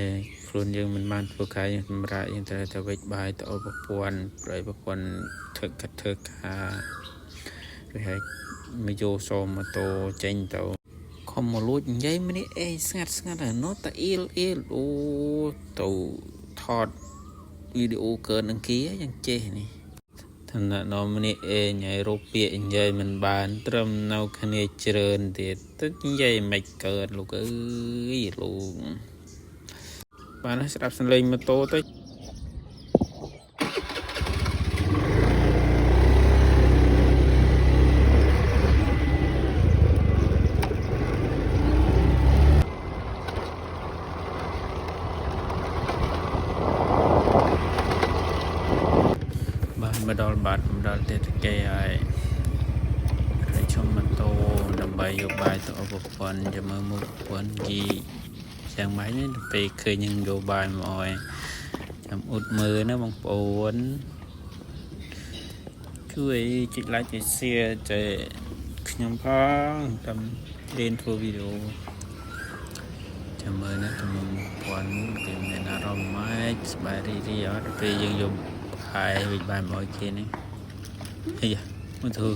នេះខ្លួនយើងមិនបានធ្វើការយ៉ាងសម្រាប់យើងត្រូវតែវិចបាយទៅប្រព័ន្ធប្រយប្រព័ន្ធធ្វើការវាឲ្យមកយកសូមម៉ូតូចេញទៅខំមកលួចនិយាយម្នាក់អេស្ងាត់ហើយនោះតាអ៊ីលអូទៅថតវីដេអូកើនឹងគេយ៉ាងចេះនេះឋានៈនោះម្នាក់អេញ៉ៃរូបពាកនិយាយមិនបានត្រឹមនៅគ្នាច្រើនទៀតទៅនិយាយមិនកើតលោកអើយលោកបានស្ដាប់សំឡេងម៉ូតូទៅមកដល់បាត់មកដល់ទេតកែហើយជុំម៉ូតូដើម្បីយកបាយទៅអបប្រព័ន្ធចាំមើលមុខប្រព័ន្ធយីយ៉ាងម៉េចនេះពេលឃើញនឹងយកបាយមកអោយចាំអ៊ុតមើលណាបងប្អូនជួយចុច like ចុច share ចែខ្ញុំផងតាមរៀនធ្វើវីដេអូចាំមើលណាទំនុំពាន់គេមានអារម្មណ៍ម៉េចស្បាយរីអត់ពេលយើងយកបាយវិបាយមកឲ្យគេនេះអីមកធ្វើ